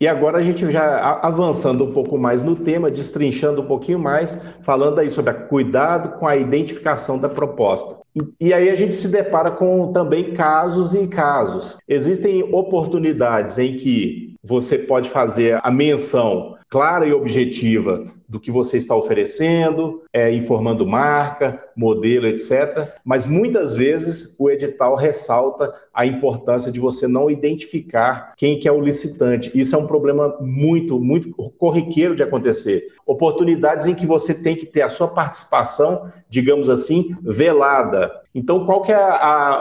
E agora a gente já avançando um pouco mais no tema, destrinchando um pouquinho mais, falando aí sobre cuidado com a identificação da proposta. E aí a gente se depara com também casos e casos. Existem oportunidades em que você pode fazer a menção clara e objetiva do que você está oferecendo, informando marca, modelo, etc. Mas muitas vezes o edital ressalta a importância de você não identificar quem que é o licitante. Isso é um problema muito, muito corriqueiro de acontecer. Oportunidades em que você tem que ter a sua participação, digamos assim, velada. Então, qual que é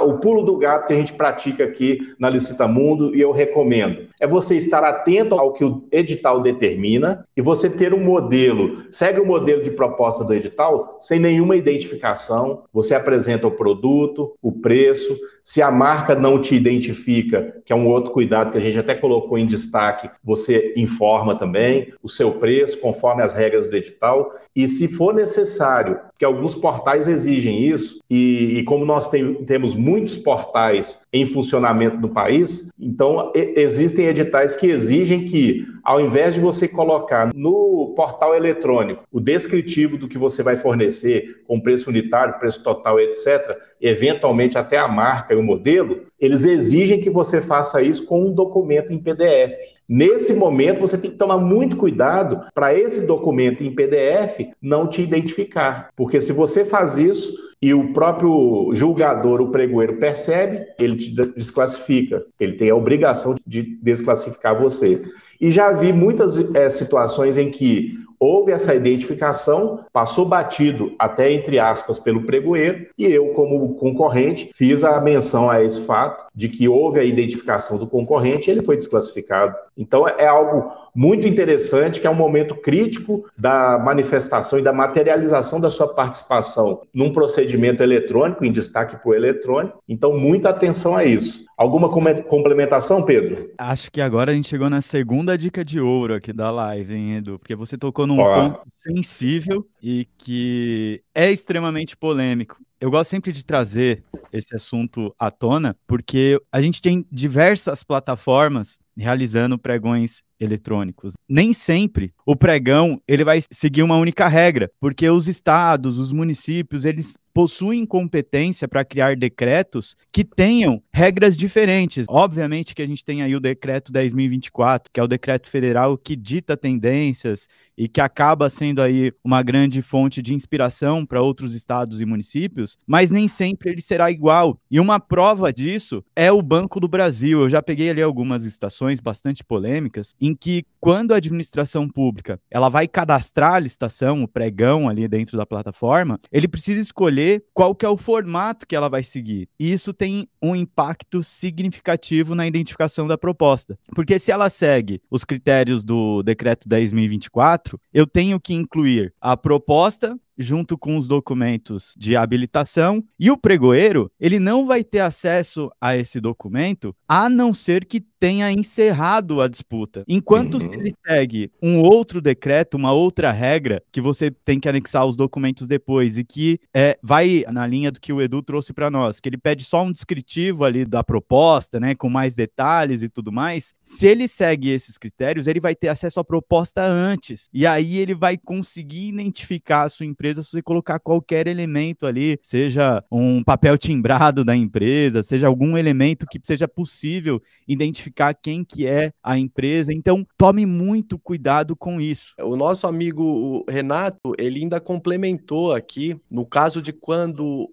o pulo do gato que a gente pratica aqui na Licita Mundo e eu recomendo? É você estar atento ao que o edital determina e você ter um modelo, segue o modelo de proposta do edital sem nenhuma identificação, você apresenta o produto, o preço, se a marca não te identifica, que é um outro cuidado que a gente até colocou em destaque, você informa também o seu preço conforme as regras do edital e se for necessário, que alguns portais exigem isso, e como nós temos muitos portais em funcionamento no país, então existem editais que exigem que, ao invés de você colocar no portal eletrônico o descritivo do que você vai fornecer, com preço unitário, preço total, etc., eventualmente até a marca e o modelo, eles exigem que você faça isso com um documento em PDF. Nesse momento, você tem que tomar muito cuidado para esse documento em PDF não te identificar. Porque se você faz isso e o próprio julgador, o pregoeiro, percebe, ele te desclassifica. Ele tem a obrigação de desclassificar você. E já vi muitas situações em que houve essa identificação, passou batido até entre aspas pelo pregoeiro e eu, como concorrente, fiz a menção a esse fato de que houve a identificação do concorrente e ele foi desclassificado. Então é algo muito interessante, que é um momento crítico da manifestação e da materialização da sua participação num procedimento eletrônico, em destaque para o eletrônico. Então, muita atenção a isso. Alguma complementação, Pedro? Acho que agora a gente chegou na segunda dica de ouro aqui da live, hein, Edu? Porque você tocou num Ó, ponto sensível e que é extremamente polêmico. Eu gosto sempre de trazer esse assunto à tona, porque a gente tem diversas plataformas realizando pregões eletrônicos. Nem sempre o pregão ele vai seguir uma única regra, porque os estados, os municípios, eles possuem competência para criar decretos que tenham regras diferentes. Obviamente que a gente tem aí o decreto 10.024, que é o decreto federal que dita tendências e que acaba sendo aí uma grande fonte de inspiração para outros estados e municípios, mas nem sempre ele será igual. E uma prova disso é o Banco do Brasil. Eu já peguei ali algumas licitações bastante polêmicas, em que quando a administração pública ela vai cadastrar a licitação, o pregão ali dentro da plataforma, ele precisa escolher qual que é o formato que ela vai seguir. E isso tem um impacto significativo na identificação da proposta. Porque se ela segue os critérios do decreto 10.024, eu tenho que incluir a proposta junto com os documentos de habilitação, e o pregoeiro, ele não vai ter acesso a esse documento, a não ser que tenha encerrado a disputa. Enquanto se ele segue um outro decreto, uma outra regra, que você tem que anexar os documentos depois, e que vai na linha do que o Edu trouxe para nós, que ele pede só um descritivo ali da proposta, né, com mais detalhes e tudo mais, se ele segue esses critérios, ele vai ter acesso à proposta antes, e aí ele vai conseguir identificar a sua empresa se você colocar qualquer elemento ali, seja um papel timbrado da empresa, seja algum elemento que seja possível identificar quem que é a empresa. Então, tome muito cuidado com isso. O nosso amigo Renato, ele ainda complementou aqui, no caso de quando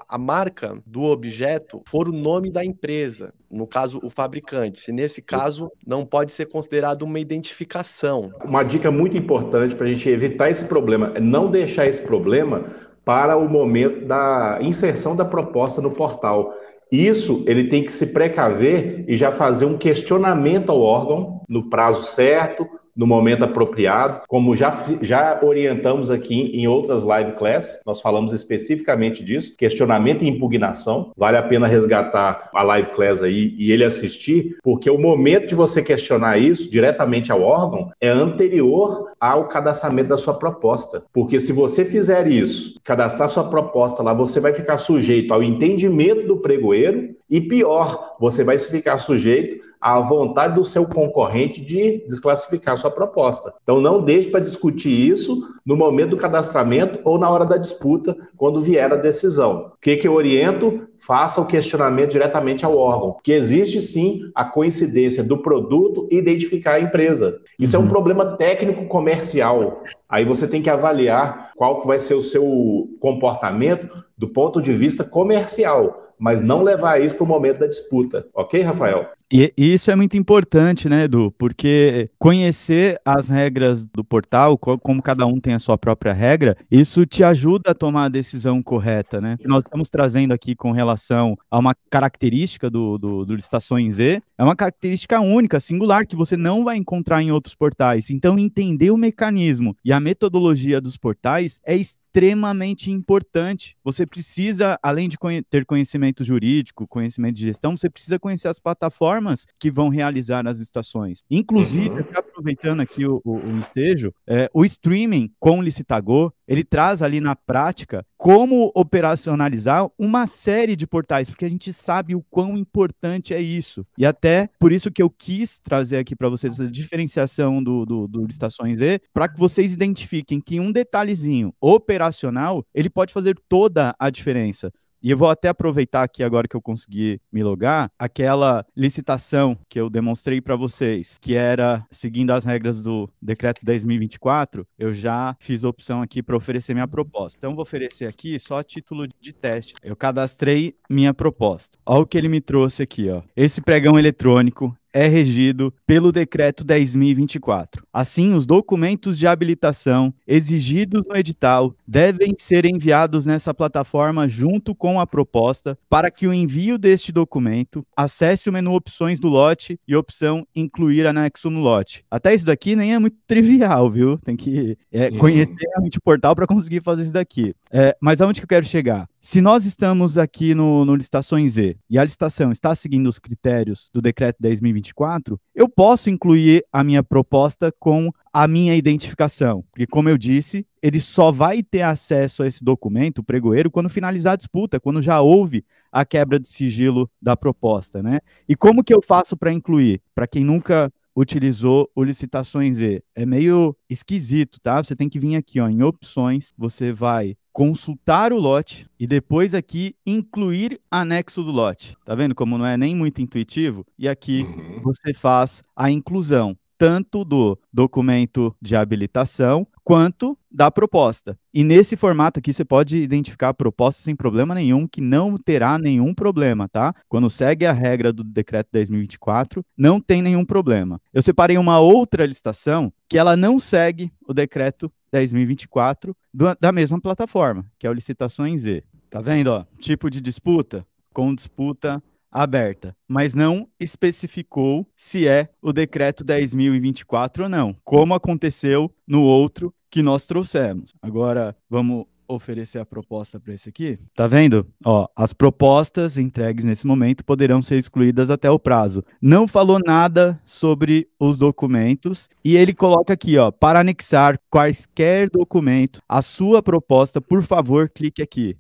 a marca do objeto for o nome da empresa, no caso, o fabricante. Se nesse caso não pode ser considerado uma identificação. Uma dica muito importante para a gente evitar esse problema é não deixar esse problema para o momento da inserção da proposta no portal. Isso ele tem que se precaver e já fazer um questionamento ao órgão no prazo certo, no momento apropriado, como já orientamos aqui em outras live classes, nós falamos especificamente disso, questionamento e impugnação, vale a pena resgatar a live class aí e ele assistir, porque o momento de você questionar isso diretamente ao órgão é anterior ao cadastramento da sua proposta, porque se você fizer isso, cadastrar sua proposta lá, você vai ficar sujeito ao entendimento do pregoeiro e pior, você vai ficar sujeito à vontade do seu concorrente de desclassificar sua proposta. Então, não deixe para discutir isso no momento do cadastramento ou na hora da disputa, quando vier a decisão. O que eu oriento? Faça o questionamento diretamente ao órgão, que existe sim a coincidência do produto e identificar a empresa. Isso é um problema técnico comercial. Aí você tem que avaliar qual vai ser o seu comportamento do ponto de vista comercial, mas não levar isso para o momento da disputa. Ok, Rafael? E isso é muito importante, né, Edu? Porque conhecer as regras do portal, como cada um tem a sua própria regra, isso te ajuda a tomar a decisão correta, né? Nós estamos trazendo aqui com relação a uma característica do Licitações Z, é uma característica única, singular, que você não vai encontrar em outros portais. Então, entender o mecanismo e a metodologia dos portais é extremamente importante. Você precisa, além de ter conhecimento jurídico, conhecimento de gestão, você precisa conhecer as plataformas que vão realizar as licitações. Inclusive, aproveitando aqui o ensejo, o streaming com o Licitagô, ele traz ali na prática como operacionalizar uma série de portais, porque a gente sabe o quão importante é isso. E até por isso que eu quis trazer aqui para vocês essa diferenciação do Licitações Z, para que vocês identifiquem que um detalhezinho operacional, ele pode fazer toda a diferença. E eu vou até aproveitar aqui agora que eu consegui me logar, aquela licitação que eu demonstrei para vocês, que era seguindo as regras do Decreto 10.024, eu já fiz a opção aqui para oferecer minha proposta. Então, vou oferecer aqui só a título de teste. Eu cadastrei minha proposta. Olha o que ele me trouxe aqui, ó. Esse pregão eletrônico é regido pelo Decreto 10.024. Assim, os documentos de habilitação exigidos no edital devem ser enviados nessa plataforma junto com a proposta para que o envio deste documento acesse o menu Opções do lote e opção Incluir anexo no lote. Até isso daqui nem é muito trivial, viu? Tem que conhecer realmente o portal para conseguir fazer isso daqui. Mas aonde que eu quero chegar? Se nós estamos aqui no Licitações Z e a licitação está seguindo os critérios do Decreto 10.024, eu posso incluir a minha proposta com a minha identificação, porque, como eu disse, ele só vai ter acesso a esse documento, o pregoeiro, quando finalizar a disputa, quando já houve a quebra de sigilo da proposta, né? E como que eu faço para incluir? Para quem nunca utilizou o Licitações Z, é meio esquisito, tá? Você tem que vir aqui, ó, em opções, você vai consultar o lote e depois aqui incluir anexo do lote. Tá vendo como não é nem muito intuitivo? E aqui você faz a inclusão tanto do documento de habilitação quanto da proposta. E nesse formato aqui você pode identificar a proposta sem problema nenhum, que não terá nenhum problema, tá? Quando segue a regra do Decreto 10.024, não tem nenhum problema. Eu separei uma outra licitação que ela não segue o Decreto 10.024 da mesma plataforma, que é o Licitações Z. Tá vendo, ó? Tipo de disputa com disputa aberta, mas não especificou se é o Decreto 10.024 ou não, como aconteceu no outro que nós trouxemos. Agora, vamos oferecer a proposta para esse aqui. Tá vendo? Ó, as propostas entregues nesse momento poderão ser excluídas até o prazo. Não falou nada sobre os documentos e ele coloca aqui, ó, para anexar quaisquer documento à sua proposta, por favor, clique aqui.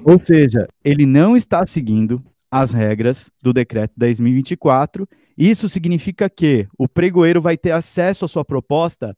Ou seja, ele não está seguindo as regras do Decreto 10.024. Isso significa que o pregoeiro vai ter acesso à sua proposta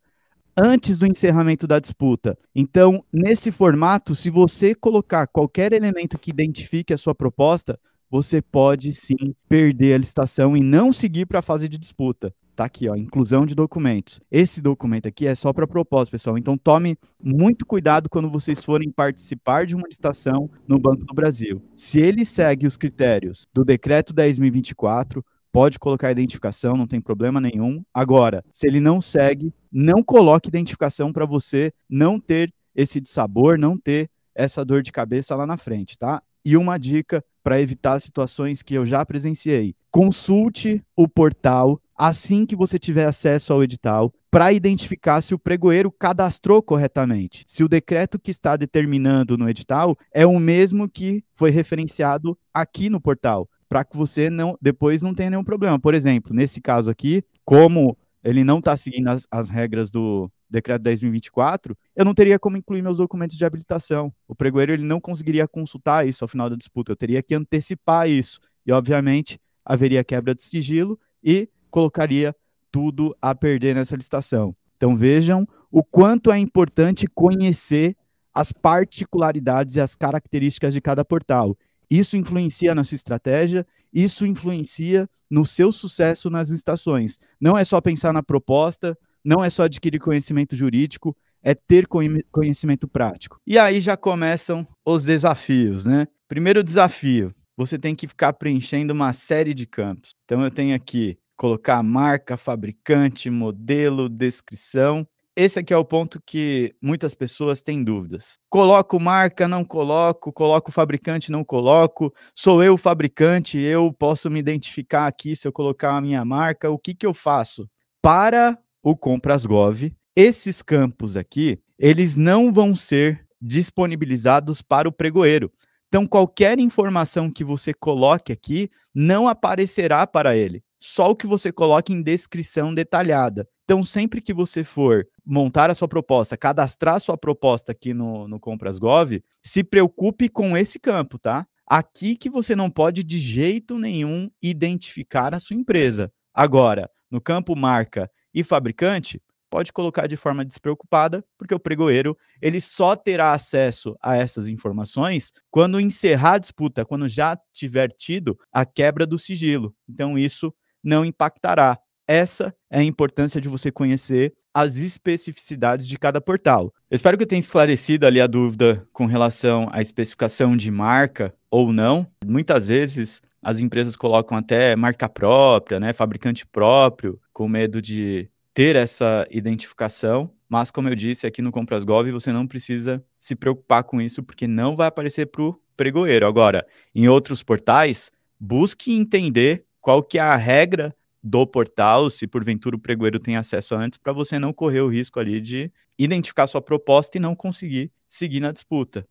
antes do encerramento da disputa. Então, nesse formato, se você colocar qualquer elemento que identifique a sua proposta, você pode sim perder a licitação e não seguir para a fase de disputa. Tá aqui, ó, inclusão de documentos. Esse documento aqui é só para propósito, pessoal. Então, tome muito cuidado quando vocês forem participar de uma licitação no Banco do Brasil. Se ele segue os critérios do Decreto 10.024, pode colocar a identificação, não tem problema nenhum. Agora, se ele não segue, não coloque identificação para você não ter esse dissabor, não ter essa dor de cabeça lá na frente, tá? E uma dica para evitar situações que eu já presenciei. Consulte o portal assim que você tiver acesso ao edital para identificar se o pregoeiro cadastrou corretamente. Se o decreto que está determinando no edital é o mesmo que foi referenciado aqui no portal, para que você depois não tenha nenhum problema. Por exemplo, nesse caso aqui, como ele não está seguindo as regras do Decreto 10.024, eu não teria como incluir meus documentos de habilitação. O pregoeiro ele não conseguiria consultar isso ao final da disputa, eu teria que antecipar isso. E, obviamente, haveria quebra de sigilo e colocaria tudo a perder nessa licitação. Então vejam o quanto é importante conhecer as particularidades e as características de cada portal. Isso influencia na sua estratégia, isso influencia no seu sucesso nas licitações. Não é só pensar na proposta, não é só adquirir conhecimento jurídico, é ter conhecimento prático. E aí já começam os desafios, né? Primeiro desafio, você tem que ficar preenchendo uma série de campos. Então eu tenho aqui, colocar marca, fabricante, modelo, descrição. Esse aqui é o ponto que muitas pessoas têm dúvidas. Coloco marca, não coloco, coloco fabricante, não coloco, sou eu o fabricante, eu posso me identificar aqui se eu colocar a minha marca, o que eu faço? Para o Compras.gov, esses campos aqui, eles não vão ser disponibilizados para o pregoeiro. Então, qualquer informação que você coloque aqui não aparecerá para ele. Só o que você coloca em descrição detalhada. Então, sempre que você for montar a sua proposta, cadastrar a sua proposta aqui no Compras.gov, se preocupe com esse campo, tá? Aqui que você não pode de jeito nenhum identificar a sua empresa. Agora, no campo marca e fabricante, pode colocar de forma despreocupada, porque o pregoeiro ele só terá acesso a essas informações quando encerrar a disputa, quando já tiver tido a quebra do sigilo. Então, isso não impactará. Essa é a importância de você conhecer as especificidades de cada portal. Eu espero que eu tenha esclarecido ali a dúvida com relação à especificação de marca ou não. Muitas vezes as empresas colocam até marca própria, né, fabricante próprio, com medo de ter essa identificação, mas como eu disse aqui no Compras.gov, você não precisa se preocupar com isso, porque não vai aparecer para o pregoeiro. Agora, em outros portais, busque entender qual que é a regra do portal, se porventura o pregoeiro tem acesso antes, para você não correr o risco ali de identificar sua proposta e não conseguir seguir na disputa.